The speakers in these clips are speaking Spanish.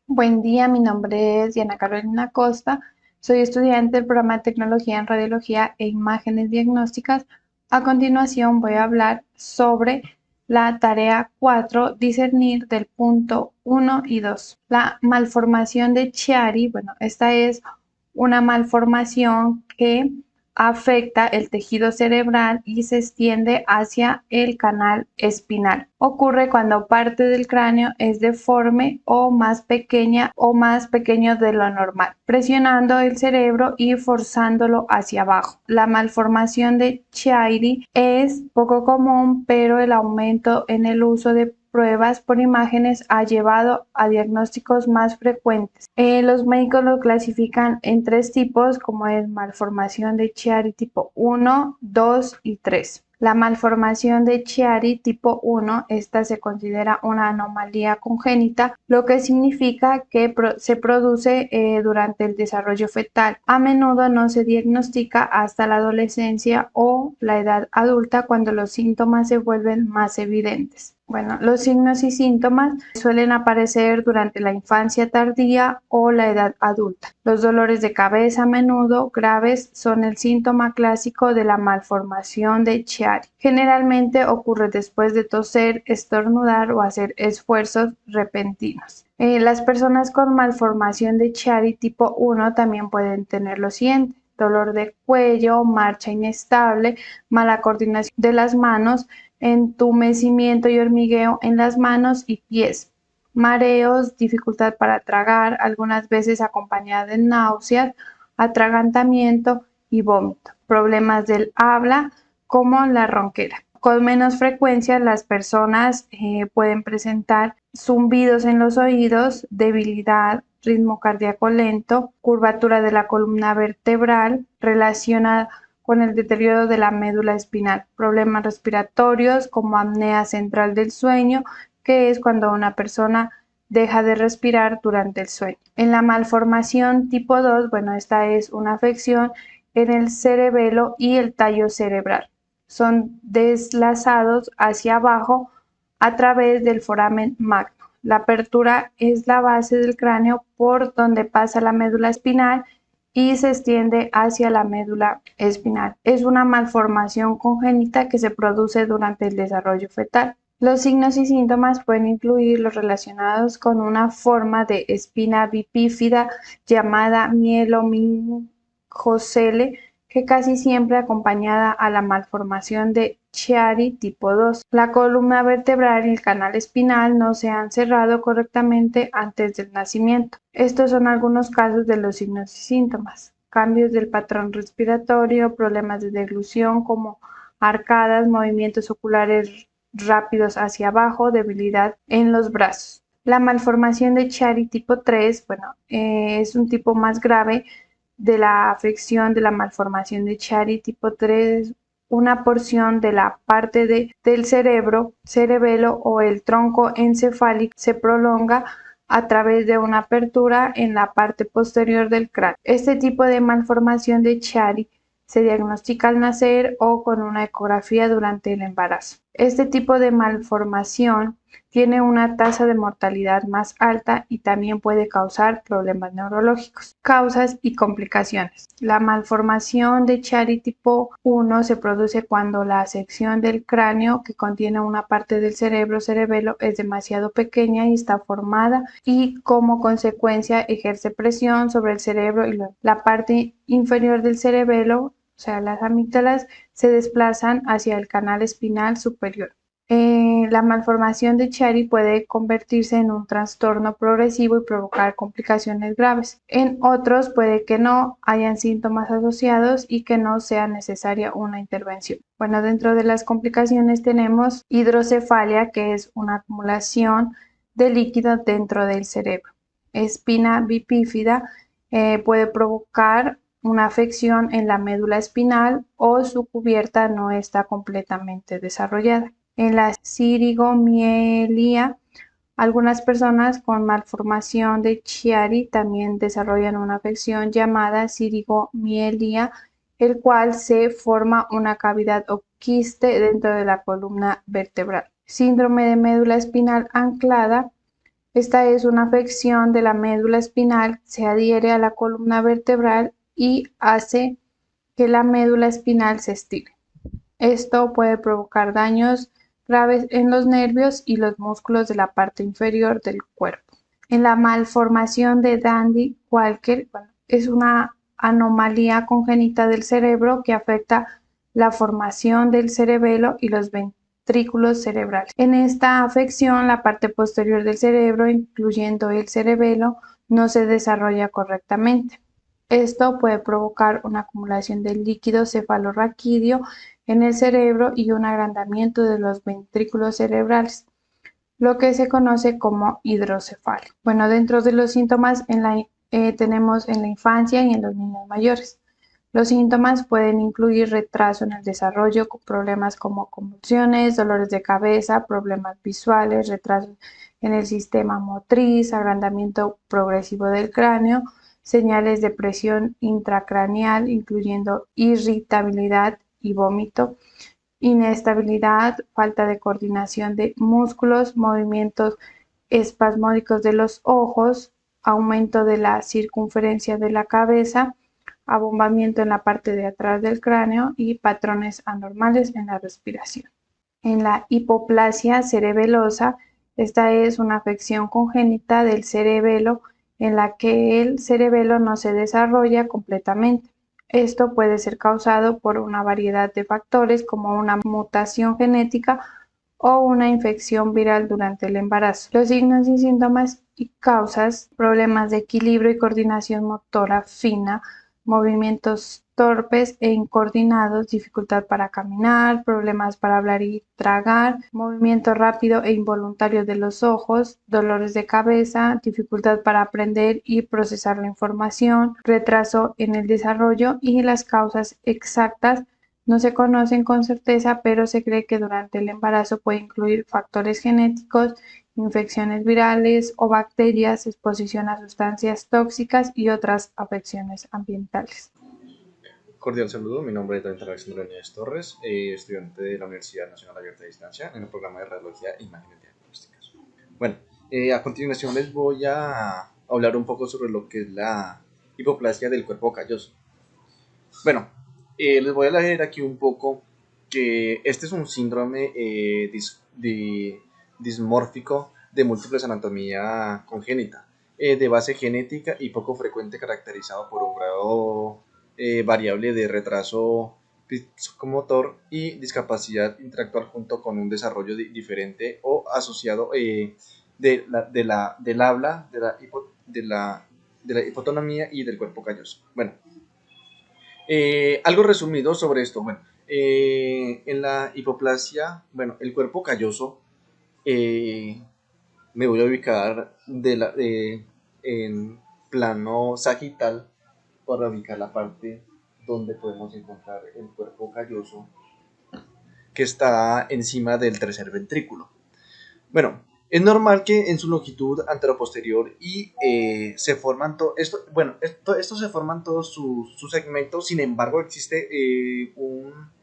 Buen día, mi nombre es Diana Carolina Costa, soy estudiante del programa de Tecnología en Radiología e Imágenes Diagnósticas. A continuación voy a hablar sobre la tarea 4, discernir del punto 1 y 2. La malformación de Chiari, bueno, esta es una malformación que afecta el tejido cerebral y se extiende hacia el canal espinal. Ocurre cuando parte del cráneo es deforme o más pequeña o más pequeño de lo normal, presionando el cerebro y forzándolo hacia abajo. La malformación de Chiari es poco común, pero el aumento en el uso de pruebas por imágenes ha llevado a diagnósticos más frecuentes. Los médicos lo clasifican en tres tipos, como es malformación de Chiari tipo 1, 2 y 3. La malformación de Chiari tipo 1, esta se considera una anomalía congénita, lo que significa que se produce durante el desarrollo fetal. A menudo no se diagnostica hasta la adolescencia o la edad adulta, cuando los síntomas se vuelven más evidentes. Bueno, los signos y síntomas suelen aparecer durante la infancia tardía o la edad adulta. Los dolores de cabeza, a menudo graves, son el síntoma clásico de la malformación de Chiari. Generalmente ocurre después de toser, estornudar o hacer esfuerzos repentinos. Las personas con malformación de Chiari tipo 1 también pueden tener lo siguiente: dolor de cuello, marcha inestable, mala coordinación de las manos, entumecimiento y hormigueo en las manos y pies, mareos, dificultad para tragar, algunas veces acompañada de náuseas, atragantamiento y vómito, problemas del habla como la ronquera. Con menos frecuencia, las personas pueden presentar zumbidos en los oídos, debilidad, ritmo cardíaco lento, curvatura de la columna vertebral relacionada con el deterioro de la médula espinal, problemas respiratorios como apnea central del sueño, que es cuando una persona deja de respirar durante el sueño. En la malformación tipo 2, bueno, esta es una afección en el cerebelo y el tallo cerebral. Son deslazados hacia abajo a través del foramen magno. La apertura es la base del cráneo por donde pasa la médula espinal y se extiende hacia la médula espinal. Es una malformación congénita que se produce durante el desarrollo fetal. Los signos y síntomas pueden incluir los relacionados con una forma de espina bipífida llamada mielomingocele, que casi siempre acompañada a la malformación de Chiari tipo 2. La columna vertebral y el canal espinal no se han cerrado correctamente antes del nacimiento. Estos son algunos casos de los signos y síntomas: cambios del patrón respiratorio, problemas de deglución como arcadas, movimientos oculares rápidos hacia abajo, debilidad en los brazos. La malformación de Chiari tipo 3, bueno, es un tipo más grave de la afección de la malformación de Chiari tipo 3. Una porción de la parte del cerebro, cerebelo o el tronco encefálico se prolonga a través de una apertura en la parte posterior del cráneo. Este tipo de malformación de Chiari se diagnostica al nacer o con una ecografía durante el embarazo. Este tipo de malformación tiene una tasa de mortalidad más alta y también puede causar problemas neurológicos. Causas y complicaciones. La malformación de Chiari tipo 1 se produce cuando la sección del cráneo que contiene una parte del cerebelo es demasiado pequeña y está formada, y como consecuencia ejerce presión sobre el cerebro, y la parte inferior del cerebelo, o sea, las amígdalas, se desplazan hacia el canal espinal superior. La malformación de Chiari puede convertirse en un trastorno progresivo y provocar complicaciones graves. En otros puede que no hayan síntomas asociados y que no sea necesaria una intervención. Bueno, dentro de las complicaciones tenemos hidrocefalia, que es una acumulación de líquido dentro del cerebro. Espina bipífida puede provocar una afección en la médula espinal o su cubierta no está completamente desarrollada. En la sirigomielía, algunas personas con malformación de Chiari también desarrollan una afección llamada sirigomielía, el cual se forma una cavidad o quiste dentro de la columna vertebral. Síndrome de médula espinal anclada Esta es una afección de la médula espinal, se adhiere a la columna vertebral y hace que la médula espinal se estire. Esto puede provocar daños graves en los nervios y los músculos de la parte inferior del cuerpo. En la malformación de Dandy-Walker, es una anomalía congénita del cerebro que afecta la formación del cerebelo y los ventrículos cerebrales. En esta afección, la parte posterior del cerebro, incluyendo el cerebelo, no se desarrolla correctamente. Esto puede provocar una acumulación de líquido cefalorraquídeo en el cerebro y un agrandamiento de los ventrículos cerebrales, lo que se conoce como hidrocefalia. Bueno, dentro de los síntomas tenemos en la infancia y en los niños mayores. Los síntomas pueden incluir retraso en el desarrollo, con problemas como convulsiones, dolores de cabeza, problemas visuales, retraso en el sistema motriz, agrandamiento progresivo del cráneo, señales de presión intracraneal, incluyendo irritabilidad y vómito, inestabilidad, falta de coordinación de músculos, movimientos espasmódicos de los ojos, aumento de la circunferencia de la cabeza, abombamiento en la parte de atrás del cráneo y patrones anormales en la respiración. En la hipoplasia cerebelosa, esta es una afección congénita del cerebelo en la que el cerebelo no se desarrolla completamente. Esto puede ser causado por una variedad de factores como una mutación genética o una infección viral durante el embarazo. Los signos y síntomas y causas: problemas de equilibrio y coordinación motora fina, movimientos torpes e incoordinados, dificultad para caminar, problemas para hablar y tragar, movimiento rápido e involuntario de los ojos, dolores de cabeza, dificultad para aprender y procesar la información, retraso en el desarrollo. Y las causas exactas no se conocen con certeza, pero se cree que durante el embarazo puede incluir factores genéticos, infecciones virales o bacterias, exposición a sustancias tóxicas y otras afecciones ambientales. Cordial saludo, mi nombre es David Alexandre Núñez Torres, estudiante de la Universidad Nacional Abierta a Distancia en el programa de Radiología e Imágenes Diagnósticas. Bueno, a continuación les voy a hablar un poco sobre lo que es la hipoplasia del cuerpo calloso. Bueno, les voy a leer aquí un poco que este es un síndrome dismórfico de múltiples anatomía congénita, de base genética y poco frecuente, caracterizado por un grado variable de retraso psicomotor y discapacidad intelectual junto con un desarrollo diferente o asociado del habla, de la hipotonomía y del cuerpo calloso. Bueno, algo resumido sobre esto. Bueno, en la hipoplasia, bueno, el cuerpo calloso, eh, me voy a ubicar en plano sagital para ubicar la parte donde podemos encontrar el cuerpo calloso que está encima del tercer ventrículo. Bueno, es normal que en su longitud anteroposterior y se forman esto se forman todos sus segmentos. Sin embargo, existe un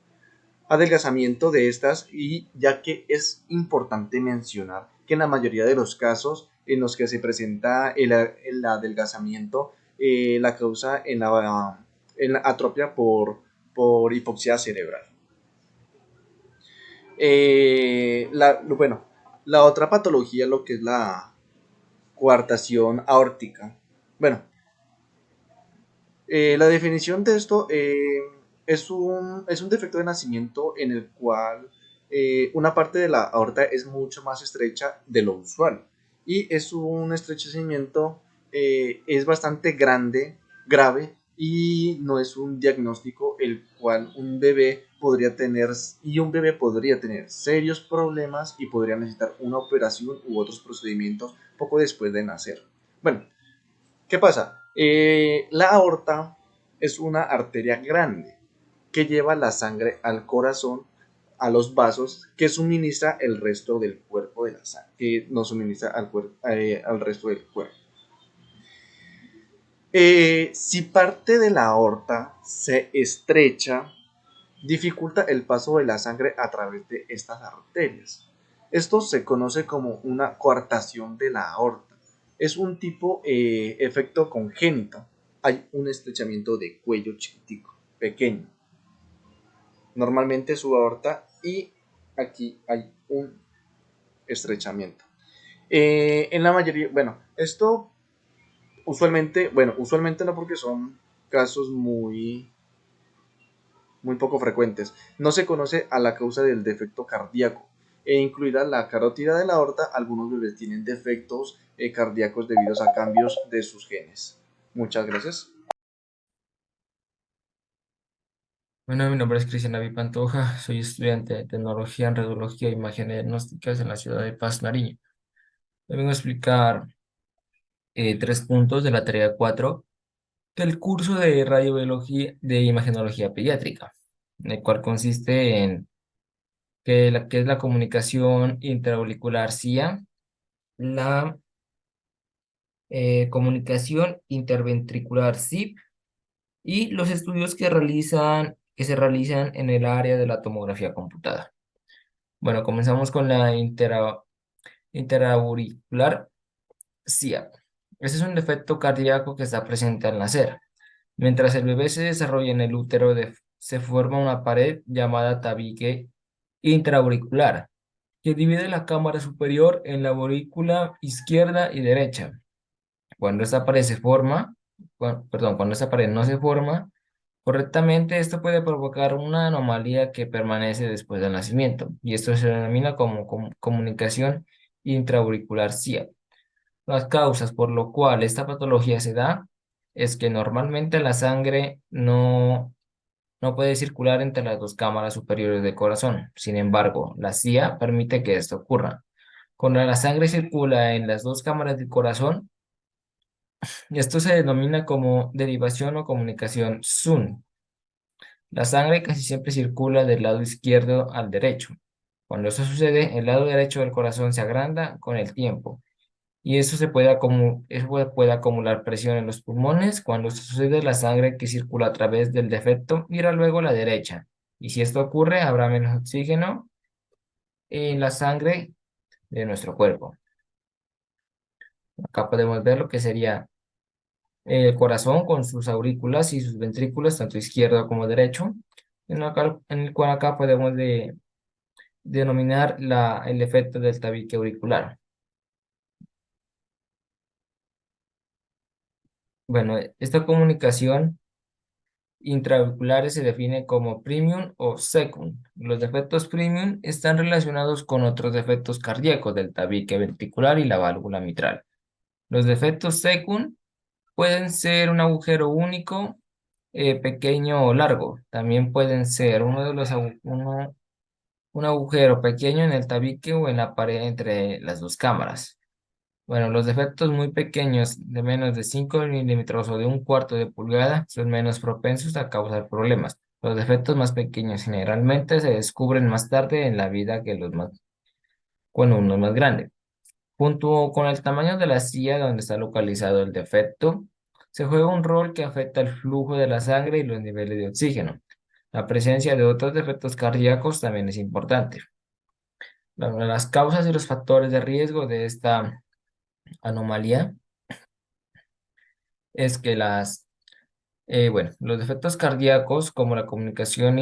adelgazamiento de estas, y ya que es importante mencionar que en la mayoría de los casos en los que se presenta el adelgazamiento, la causa en la atropia por hipoxia cerebral. Bueno, la otra patología, lo que es la coartación aórtica. Bueno, la definición de esto es un defecto de nacimiento en el cual una parte de la aorta es mucho más estrecha de lo usual, y es un estrechamiento, es bastante grave, y no es un diagnóstico el cual un bebé podría tener, y un bebé podría tener serios problemas y podría necesitar una operación u otros procedimientos poco después de nacer. Bueno, ¿qué pasa? La aorta es una arteria grande que lleva la sangre al corazón, a los vasos que suministra el resto del cuerpo de la sangre, que nos suministra al resto del cuerpo. Si parte de la aorta se estrecha, dificulta el paso de la sangre a través de estas arterias. Esto se conoce como una coartación de la aorta. Es un tipo efecto congénito. Hay un estrechamiento de cuello chiquitico, pequeño. Normalmente su aorta y aquí hay un estrechamiento. En la mayoría, bueno, esto usualmente no, porque son casos muy poco frecuentes. No se conoce a la causa del defecto cardíaco e incluida la carótida de la aorta. Algunos bebés tienen defectos cardíacos debido a cambios de sus genes. Muchas gracias. Bueno, mi nombre es Cristian David Pantoja, soy estudiante de Tecnología en Radiología e Imagen Diagnósticas en la ciudad de Paz, Nariño. Le vengo a explicar 3 puntos de la tarea 4 del curso de Radiobiología de Imagenología Pediátrica, el cual consiste en que es la comunicación intraauricular SIA, la comunicación interventricular SIP y los estudios que se realizan en el área de la tomografía computada. Bueno, comenzamos con la interauricular SIA. Ese es un defecto cardíaco que está presente al nacer. Mientras el bebé se desarrolla en el útero, se forma una pared llamada tabique intraauricular, que divide la cámara superior en la aurícula izquierda y derecha. Cuando esta pared se forma, cuando esta pared no se forma correctamente, esto puede provocar una anomalía que permanece después del nacimiento, y esto se denomina como comunicación intraauricular SIA. Las causas por lo cual esta patología se da es que normalmente la sangre no puede circular entre las dos cámaras superiores del corazón. Sin embargo, la SIA permite que esto ocurra. Cuando la sangre circula en las dos cámaras del corazón, esto se denomina como derivación o comunicación SUN. La sangre casi siempre circula del lado izquierdo al derecho. Cuando eso sucede, el lado derecho del corazón se agranda con el tiempo y eso puede acumular presión en los pulmones. Cuando esto sucede, la sangre que circula a través del defecto irá luego a la derecha. Y si esto ocurre, habrá menos oxígeno en la sangre de nuestro cuerpo. Acá podemos ver lo que sería el corazón con sus aurículas y sus ventrículos, tanto izquierdo como derecho, en el cual acá podemos denominar el efecto del tabique auricular. Bueno, esta comunicación intraauriculares se define como premium o secund. Los defectos premium están relacionados con otros defectos cardíacos del tabique ventricular y la válvula mitral. Los defectos secund pueden ser un agujero único, pequeño o largo. También pueden ser un agujero pequeño en el tabique o en la pared entre las dos cámaras. Bueno, los defectos muy pequeños, de menos de 5 milímetros o de un cuarto de pulgada, son menos propensos a causar problemas. Los defectos más pequeños generalmente se descubren más tarde en la vida que cuando uno es más grande. Junto con el tamaño de la silla donde está localizado el defecto, se juega un rol que afecta el flujo de la sangre y los niveles de oxígeno. La presencia de otros defectos cardíacos también es importante. Las causas y los factores de riesgo de esta anomalía es que los defectos cardíacos, como la comunicación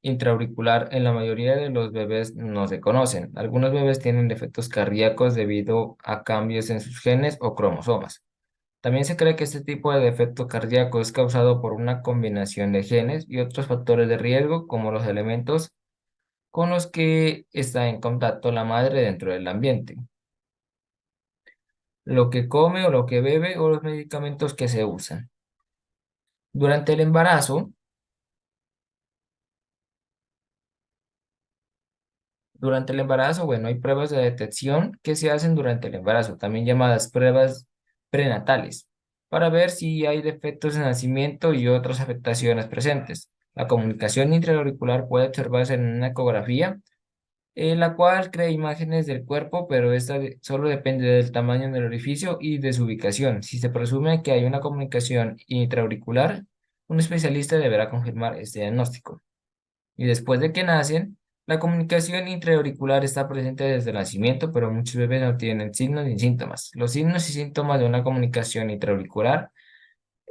intraauricular, en la mayoría de los bebés no se conocen. Algunos bebés tienen defectos cardíacos debido a cambios en sus genes o cromosomas. También se cree que este tipo de defecto cardíaco es causado por una combinación de genes y otros factores de riesgo, como los elementos con los que está en contacto la madre dentro del ambiente, lo que come o lo que bebe o los medicamentos que se usan. Durante el embarazo, bueno, hay pruebas de detección que se hacen durante el embarazo, también llamadas pruebas prenatales, para ver si hay defectos de nacimiento y otras afectaciones presentes. La comunicación intraauricular puede observarse en una ecografía, en la cual crea imágenes del cuerpo, pero esta solo depende del tamaño del orificio y de su ubicación. Si se presume que hay una comunicación intraauricular, un especialista deberá confirmar este diagnóstico. Y después de que nacen, La comunicación intraauricular está presente desde el nacimiento, pero muchos bebés no tienen signos ni síntomas. Los signos y síntomas de una comunicación intraauricular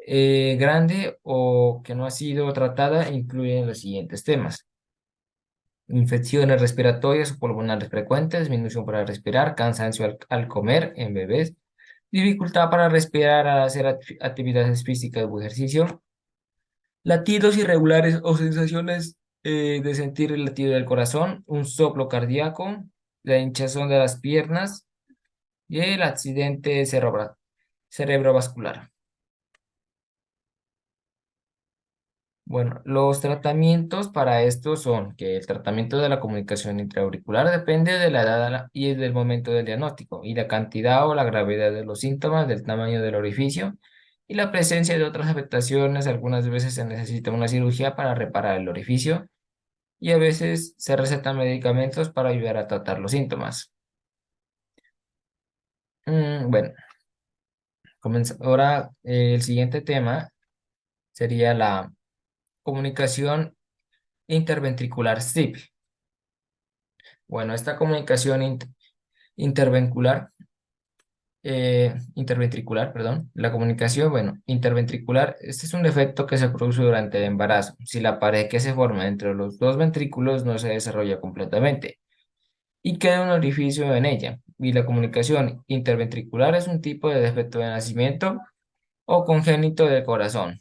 grande o que no ha sido tratada incluyen los siguientes temas: infecciones respiratorias o pulmonares frecuentes, disminución para respirar, cansancio al comer en bebés, dificultad para respirar al hacer actividades físicas o ejercicio, latidos irregulares o sensaciones de sentir el latido del corazón, un soplo cardíaco, la hinchazón de las piernas y el accidente cerebrovascular. Bueno, los tratamientos para esto son que el tratamiento de la comunicación intraauricular depende de la edad y del momento del diagnóstico y la cantidad o la gravedad de los síntomas, del tamaño del orificio y la presencia de otras afectaciones. Algunas veces se necesita una cirugía para reparar el orificio y a veces se recetan medicamentos para ayudar a tratar los síntomas. Bueno, ahora el siguiente tema sería la comunicación interventricular SIP. Bueno, esta comunicación interventricular, interventricular, perdón, la comunicación, bueno, interventricular, este es un defecto que se produce durante el embarazo, si la pared que se forma entre los dos ventrículos no se desarrolla completamente y queda un orificio en ella. Y la comunicación interventricular es un tipo de defecto de nacimiento o congénito del corazón.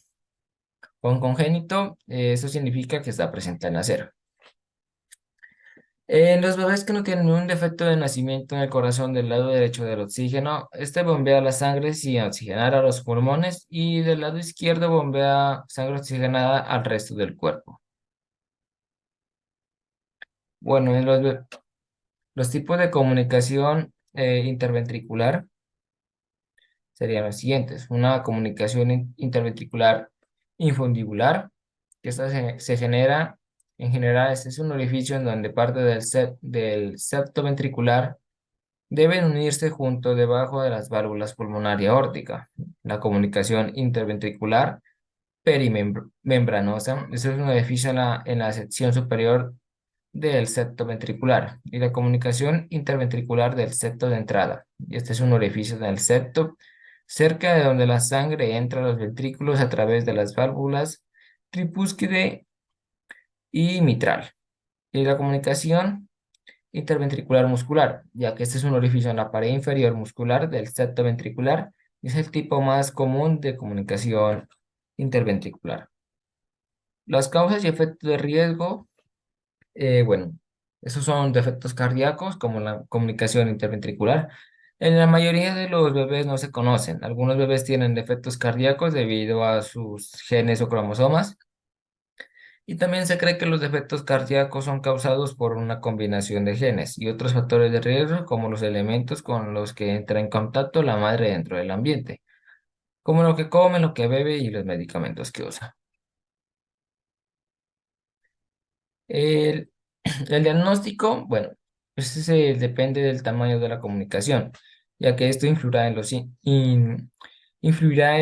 Con congénito, eso significa que está presente al nacer. En los bebés que no tienen un defecto de nacimiento en el corazón del lado derecho del oxígeno, este bombea la sangre sin oxigenar a los pulmones y del lado izquierdo bombea sangre oxigenada al resto del cuerpo. Bueno, en los tipos de comunicación interventricular serían los siguientes: una comunicación interventricular infundibular, que esta se genera, en general, este es un orificio en donde parte del septo ventricular deben unirse junto debajo de las válvulas pulmonar y aórtica. La comunicación interventricular perimembranosa, eso es un orificio en la sección superior del septo ventricular, y la comunicación interventricular del septo de entrada. Y este es un orificio en el septo, cerca de donde la sangre entra a los ventrículos a través de las válvulas tripúsquide y mitral. Y la comunicación interventricular muscular, ya que este es un orificio en la pared inferior muscular del septo ventricular y es el tipo más común de comunicación interventricular. Las causas y efectos de riesgo, bueno, esos son defectos cardíacos como la comunicación interventricular. En la mayoría de los bebés no se conocen. Algunos bebés tienen defectos cardíacos debido a sus genes o cromosomas. Y también se cree que los defectos cardíacos son causados por una combinación de genes y otros factores de riesgo, como los elementos con los que entra en contacto la madre dentro del ambiente, como lo que come, lo que bebe y los medicamentos que usa. El, el diagnóstico, bueno, pues ese depende del tamaño de la comunicación, ya que esto influirá en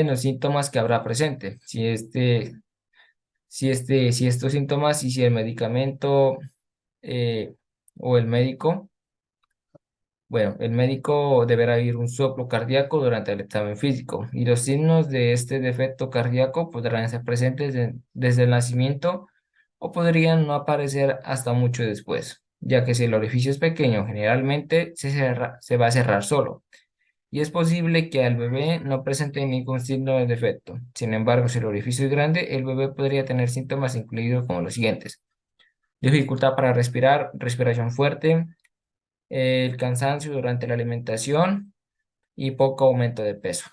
los síntomas que habrá presente. Si estos síntomas y si el medicamento eh, o el médico, bueno, el médico deberá oír un soplo cardíaco durante el examen físico y los signos de este defecto cardíaco podrán ser presentes desde el nacimiento o podrían no aparecer hasta mucho después, ya que si el orificio es pequeño, generalmente se va a cerrar solo y es posible que al bebé no presente ningún signo de defecto. Sin embargo, si el orificio es grande, el bebé podría tener síntomas incluidos como los siguientes: dificultad para respirar, respiración fuerte, el cansancio durante la alimentación y poco aumento de peso.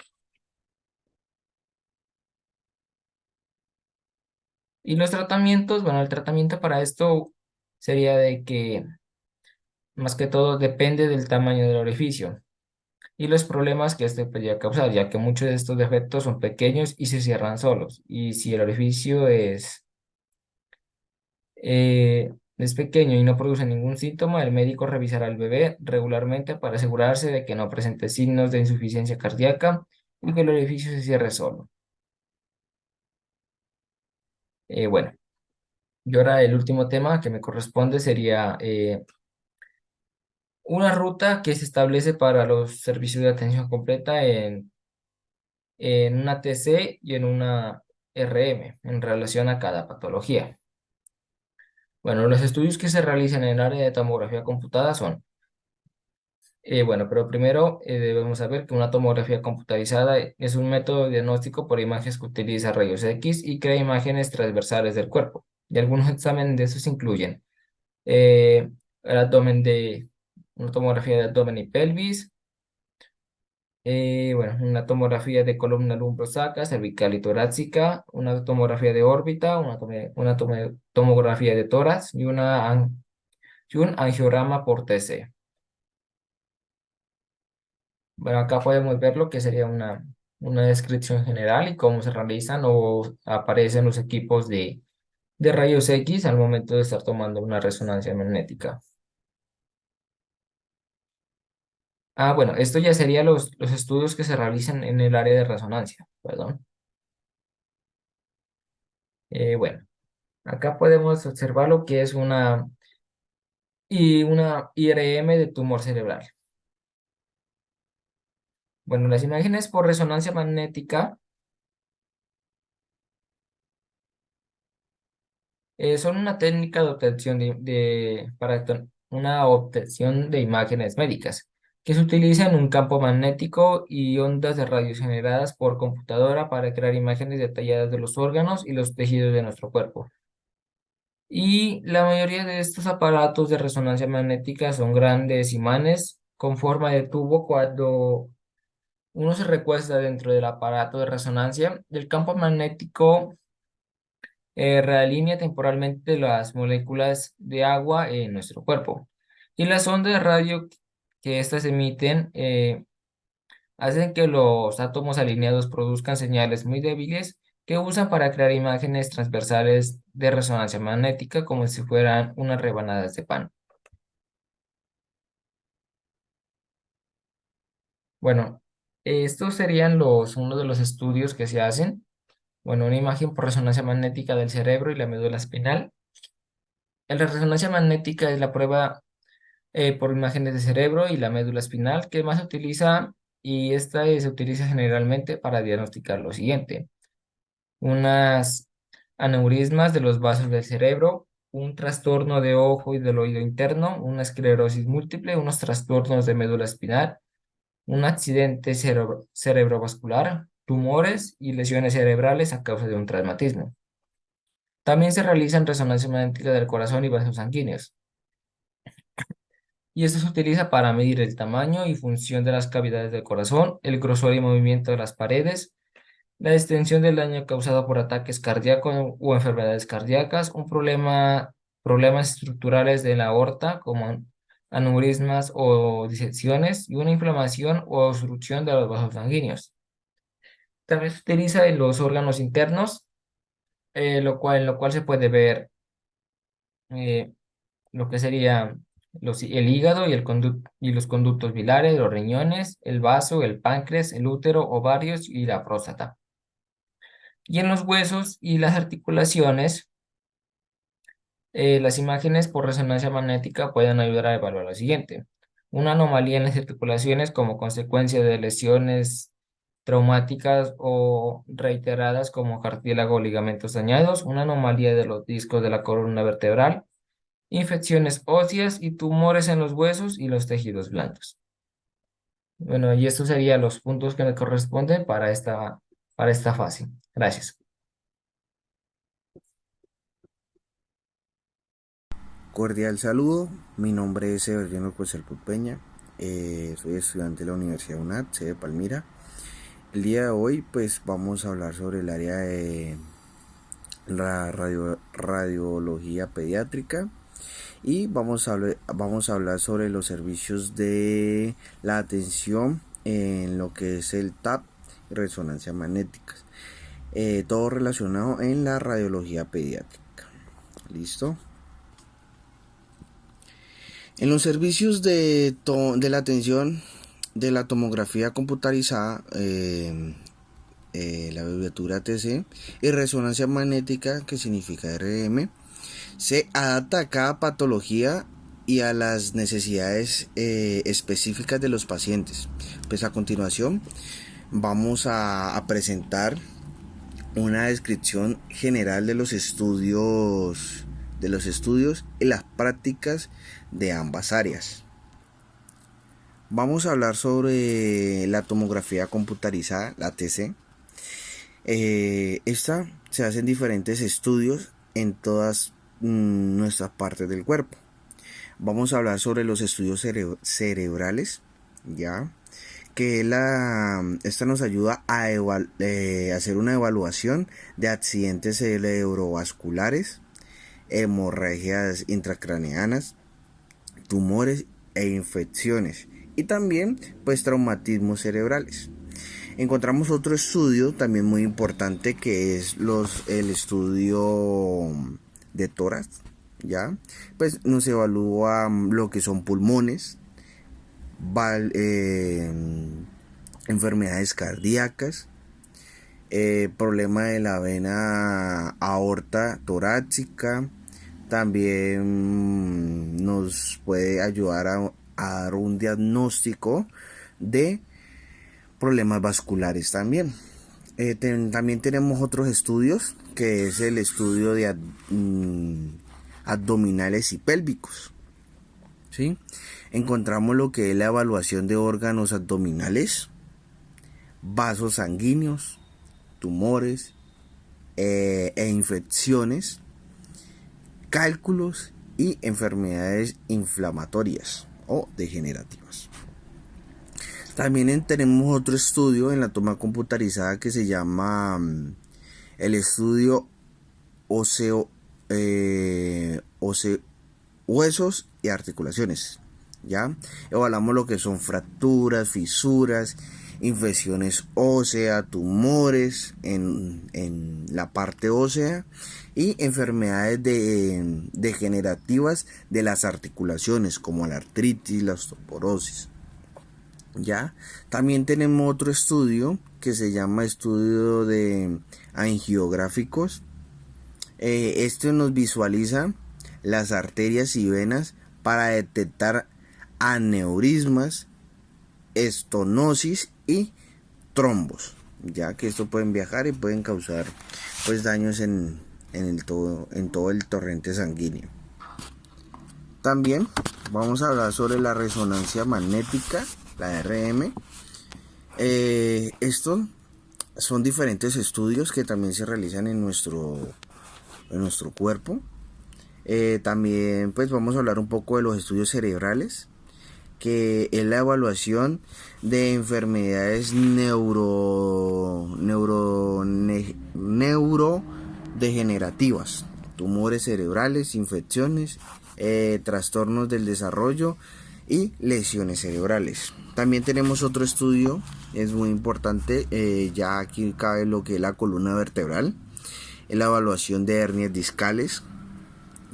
Y los tratamientos, bueno, el tratamiento para esto sería de que más que todo depende del tamaño del orificio y los problemas que este podría causar, ya que muchos de estos defectos son pequeños y se cierran solos. Y si el orificio es pequeño y no produce ningún síntoma, el médico revisará al bebé regularmente para asegurarse de que no presente signos de insuficiencia cardíaca y que el orificio se cierre solo. Bueno, Y ahora el último tema que me corresponde sería una ruta que se establece para los servicios de atención completa en una TC y en una RM en relación a cada patología. Bueno, los estudios que se realizan en el área de tomografía computada son, bueno, pero primero debemos saber que una tomografía computarizada es un método de diagnóstico por imágenes que utiliza rayos X y crea imágenes transversales del cuerpo. Y algunos exámenes de estos incluyen eh, el abdomen una tomografía de abdomen y pelvis, bueno, una tomografía de columna lumbrosacra, cervical y torácica, una tomografía de órbita, tomografía de tórax y un angiograma por TC. Bueno, acá podemos ver lo que sería una descripción general y cómo se realizan o aparecen los equipos de rayos X al momento de estar tomando una resonancia magnética. Ah, bueno, esto ya sería los estudios que se realizan en el área de resonancia, perdón. Bueno, acá podemos observar lo que es una IRM de tumor cerebral. Bueno, las imágenes por resonancia magnética son una técnica de obtención una obtención de imágenes médicas que se utiliza en un campo magnético y ondas de radios generadas por computadora para crear imágenes detalladas de los órganos y los tejidos de nuestro cuerpo. Y la mayoría de estos aparatos de resonancia magnética son grandes imanes con forma de tubo. Cuando uno se recuesta dentro del aparato de resonancia, el campo magnético realinea temporalmente las moléculas de agua en nuestro cuerpo. Y las ondas de radio que éstas emiten hacen que los átomos alineados produzcan señales muy débiles que usan para crear imágenes transversales de resonancia magnética como si fueran unas rebanadas de pan. Bueno, estos serían uno de los estudios que se hacen. Bueno, una imagen por resonancia magnética del cerebro y la médula espinal. La resonancia magnética es la prueba por imágenes de cerebro y la médula espinal que más se utiliza, y esta se utiliza generalmente para diagnosticar lo siguiente: unas aneurismas de los vasos del cerebro, un trastorno de ojo y del oído interno, una esclerosis múltiple, unos trastornos de médula espinal, un accidente cerebrovascular, tumores y lesiones cerebrales a causa de un traumatismo. También se realizan resonancia magnética del corazón y vasos sanguíneos. Y esto se utiliza para medir el tamaño y función de las cavidades del corazón, el grosor y movimiento de las paredes, la extensión del daño causado por ataques cardíacos o enfermedades cardíacas, problemas estructurales de la aorta como aneurismas o disecciones y una inflamación o obstrucción de los vasos sanguíneos. También se utiliza en los órganos internos, en lo cual se puede ver eh, lo que sería el hígado y los conductos biliares, los riñones, el vaso, el páncreas, el útero, ovarios y la próstata. Y en los huesos y las articulaciones, las imágenes por resonancia magnética pueden ayudar a evaluar lo siguiente: una anomalía en las articulaciones como consecuencia de lesiones traumáticas o reiteradas como cartílago o ligamentos dañados, una anomalía de los discos de la columna vertebral, infecciones óseas y tumores en los huesos y los tejidos blandos. Bueno, y estos serían los puntos que me corresponden para esta fase. Gracias. Cordial saludo, mi nombre es Severino Coselpo Peña, soy estudiante de la Universidad UNAD, sede Palmira. El día de hoy pues vamos a hablar sobre el área de la radiología pediátrica y vamos a hablar sobre los servicios de la atención en lo que es el TAP y resonancia magnética, todo relacionado en la radiología pediátrica. ¿Listo? En los servicios de la atención de la tomografía computarizada, la abreviatura TC, y resonancia magnética, que significa RM, Se adapta a cada patología y a las necesidades específicas de los pacientes. Pues a continuación vamos a presentar una descripción general de los estudios y las prácticas de ambas áreas. Vamos a hablar sobre la tomografía computarizada, la TC. Esta se hace en diferentes estudios en todas nuestras partes del cuerpo. Vamos a hablar sobre los estudios cerebrales, ya que esta nos ayuda a hacer una evaluación de accidentes cerebrovasculares, hemorragias intracraneanas, tumores e infecciones, y también pues traumatismos cerebrales. Encontramos otro estudio también muy importante, que es el estudio de tórax, ya pues nos evalúa lo que son pulmones, enfermedades cardíacas, problema de la vena aorta torácica. También nos puede ayudar a dar un diagnóstico de problemas vasculares también. También tenemos otros estudios, que es el estudio de abdominales y pélvicos, ¿sí? Encontramos lo que es la evaluación de órganos abdominales, vasos sanguíneos, tumores e infecciones, cálculos y enfermedades inflamatorias o degenerativas. También tenemos otro estudio en la toma computarizada que se llama el estudio huesos y articulaciones. ¿Ya? Evaluamos lo que son fracturas, fisuras, infecciones óseas, tumores en la parte ósea y enfermedades degenerativas de las articulaciones, como la artritis, la osteoporosis. ¿Ya? También tenemos otro estudio que se llama estudio de angiográficos. Este nos visualiza las arterias y venas para detectar aneurismas, estenosis y trombos, ya que esto pueden viajar y pueden causar pues daños en todo el torrente sanguíneo. También vamos a hablar sobre la resonancia magnética, la RM. Estos son diferentes estudios que también se realizan en nuestro cuerpo. También pues vamos a hablar un poco de los estudios cerebrales, que es la evaluación de enfermedades neurodegenerativas, tumores cerebrales, infecciones, trastornos del desarrollo y lesiones cerebrales. También tenemos otro estudio, es muy importante, ya aquí cabe lo que es la columna vertebral, es la evaluación de hernias discales,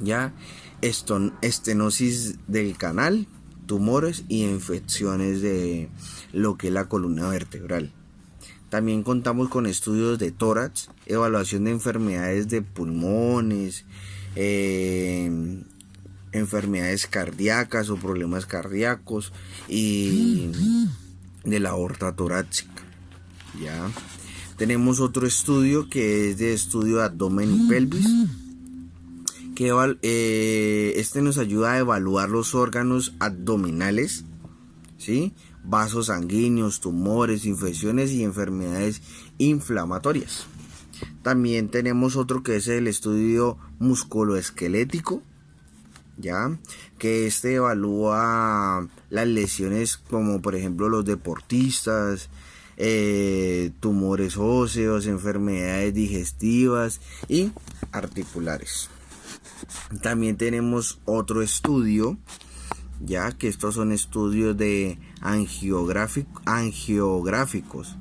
ya estenosis del canal, tumores y infecciones de lo que es la columna vertebral. También contamos con estudios de tórax, evaluación de enfermedades de pulmones, enfermedades cardíacas o problemas cardíacos y de la aorta torácica. ¿Ya? Tenemos otro estudio que es de estudio de abdomen y pelvis, que este nos ayuda a evaluar los órganos abdominales, ¿sí? Vasos sanguíneos, tumores, infecciones y enfermedades inflamatorias. También tenemos otro que es el estudio musculoesquelético, ¿ya? Que este evalúa las lesiones, como por ejemplo los deportistas, tumores óseos, enfermedades digestivas y articulares. También tenemos otro estudio, ya que estos son estudios de angiográficos.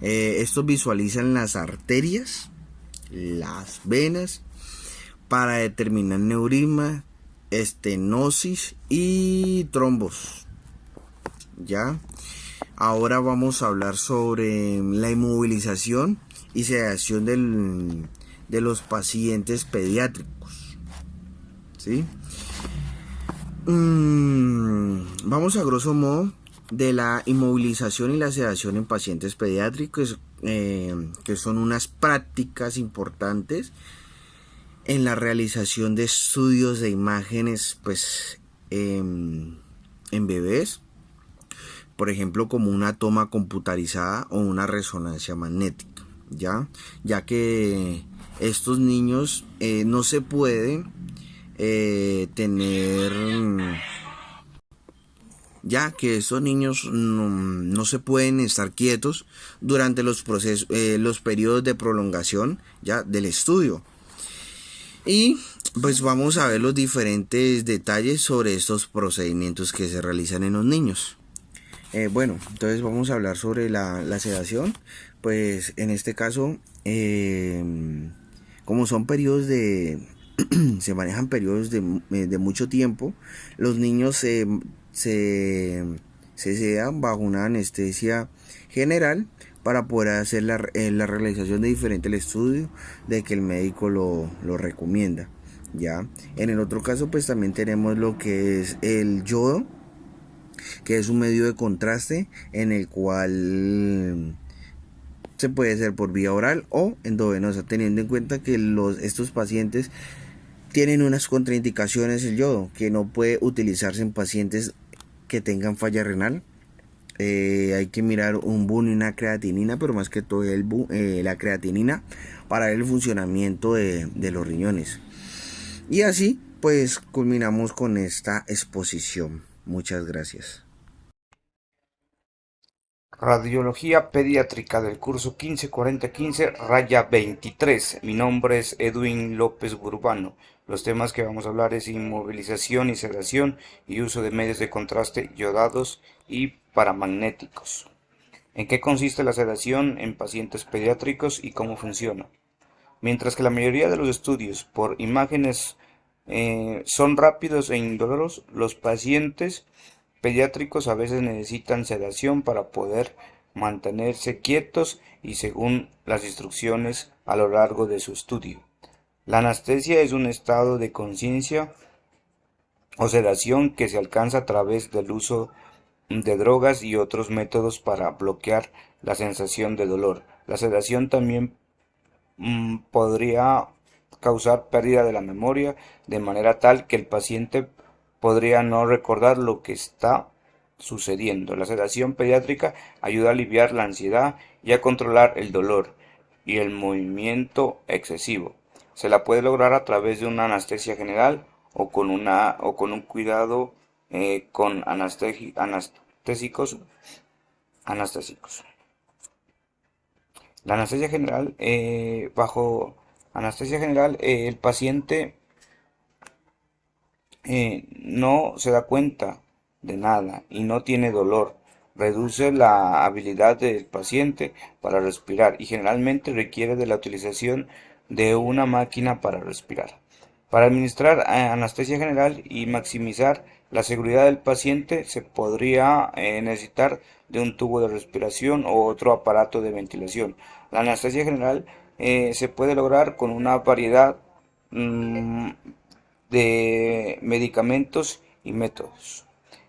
Estos visualizan las arterias, las venas, para determinar neurisma, estenosis y trombos. ¿Ya? Ahora vamos a hablar sobre la inmovilización y sedación de los pacientes pediátricos. ¿sí? Vamos a grosso modo de la inmovilización y la sedación en pacientes pediátricos, que son unas prácticas importantes en la realización de estudios de imágenes, pues, en bebés, por ejemplo, como una toma computarizada o una resonancia magnética, ya que estos niños no se puede tener, ya que estos niños no se pueden estar quietos durante los los periodos de prolongación ya del estudio. Y pues vamos a ver los diferentes detalles sobre estos procedimientos que se realizan en los niños. Bueno, entonces vamos a hablar sobre la sedación. Pues en este caso, como son periodos se manejan periodos de mucho tiempo, los niños se sedan bajo una anestesia general para poder hacer la realización de diferente estudio de que el médico lo recomienda. Ya en el otro caso, pues también tenemos lo que es el yodo, que es un medio de contraste en el cual se puede hacer por vía oral o endovenosa, teniendo en cuenta que estos pacientes tienen unas contraindicaciones. El yodo, que no puede utilizarse en pacientes que tengan falla renal. Hay que mirar un BUN y una creatinina, pero más que todo la creatinina, para ver el funcionamiento de los riñones. Y así pues culminamos con esta exposición. Muchas gracias. Radiología pediátrica del curso 154015-23. Mi nombre es Edwin López Burbano. Los temas que vamos a hablar es inmovilización y sedación y uso de medios de contraste yodados y paramagnéticos. ¿En qué consiste la sedación en pacientes pediátricos y cómo funciona? Mientras que la mayoría de los estudios por imágenes son rápidos e indoloros, los pacientes pediátricos a veces necesitan sedación para poder mantenerse quietos y según las instrucciones a lo largo de su estudio. La anestesia es un estado de conciencia o sedación que se alcanza a través del uso de drogas y otros métodos para bloquear la sensación de dolor. La sedación también podría causar pérdida de la memoria de manera tal que el paciente podría no recordar lo que está sucediendo. La sedación pediátrica ayuda a aliviar la ansiedad y a controlar el dolor y el movimiento excesivo. Se la puede lograr a través de una anestesia general o con un cuidado con anestésicos. La anestesia general, bajo anestesia general, el paciente no se da cuenta de nada y no tiene dolor. Reduce la habilidad del paciente para respirar y generalmente requiere de la utilización de una máquina para respirar. Para administrar anestesia general y maximizar la seguridad del paciente se podría necesitar de un tubo de respiración o otro aparato de ventilación. La anestesia general se puede lograr con una variedad de medicamentos y métodos.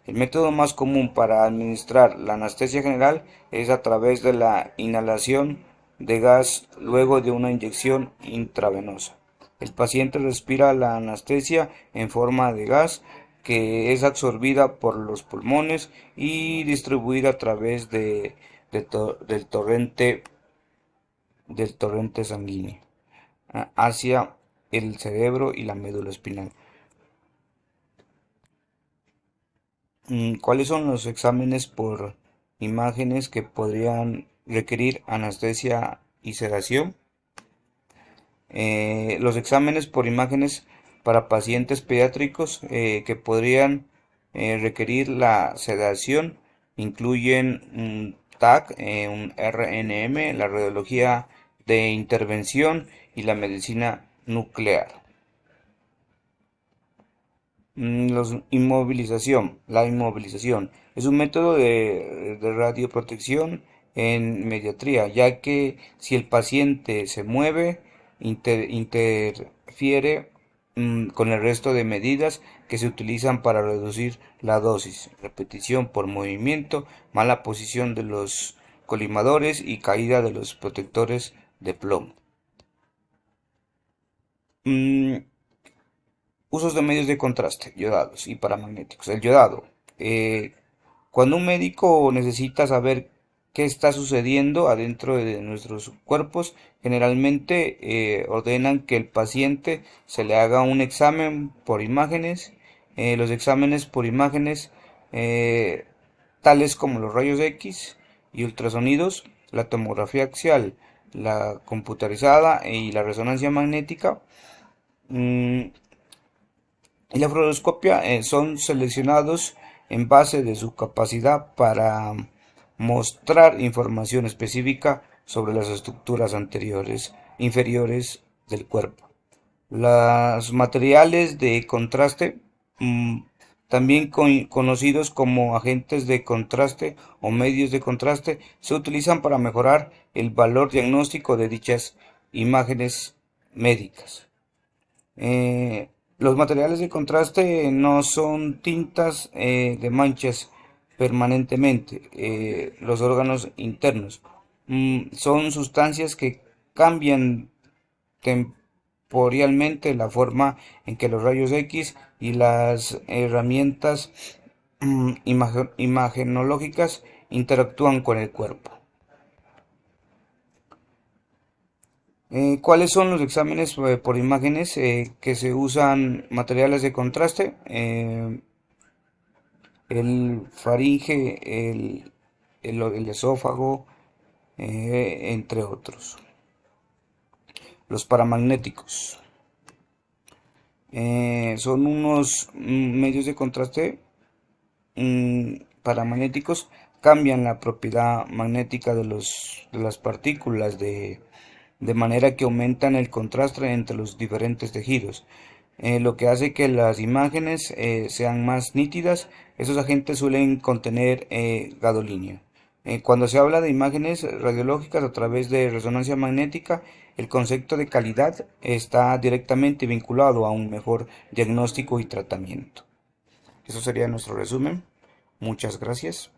El método más común para administrar la anestesia general es a través de la inhalación de gas luego de una inyección intravenosa. El paciente respira la anestesia en forma de gas que es absorbida por los pulmones y distribuida a través del torrente sanguíneo hacia el cerebro y la médula espinal. ¿Cuáles son los exámenes por imágenes que podrían requerir anestesia y sedación? Los exámenes por imágenes para pacientes pediátricos que podrían requerir la sedación incluyen un TAC, un RNM, la radiología de intervención y la medicina nuclear. La inmovilización es un método de radioprotección en pediatría, ya que si el paciente se mueve, interfiere con el resto de medidas que se utilizan para reducir la dosis, repetición por movimiento, mala posición de los colimadores y caída de los protectores de plomo. Usos de medios de contraste, yodados y paramagnéticos. El yodado. Cuando un médico necesita saber qué está sucediendo adentro de nuestros cuerpos, generalmente ordenan que el paciente se le haga un examen por imágenes. Los exámenes por imágenes, tales como los rayos X y ultrasonidos, la tomografía axial, la computarizada y la resonancia magnética, y la fluoroscopia son seleccionados en base de su capacidad para mostrar información específica sobre las estructuras inferiores del cuerpo. Los materiales de contraste, también conocidos como agentes de contraste o medios de contraste, se utilizan para mejorar el valor diagnóstico de dichas imágenes médicas. Los materiales de contraste no son tintas de manchas permanentemente. Los órganos internos son sustancias que cambian temporalmente la forma en que los rayos X y las herramientas imagenológicas interactúan con el cuerpo. ¿Cuáles son los exámenes por imágenes que se usan materiales de contraste? El faringe, el esófago, entre otros. Los paramagnéticos son unos medios de contraste paramagnéticos, cambian la propiedad magnética de las partículas de manera que aumentan el contraste entre los diferentes tejidos, lo que hace que las imágenes sean más nítidas. Esos agentes suelen contener gadolinium. Cuando se habla de imágenes radiológicas a través de resonancia magnética, el concepto de calidad está directamente vinculado a un mejor diagnóstico y tratamiento. Eso sería nuestro resumen. Muchas gracias.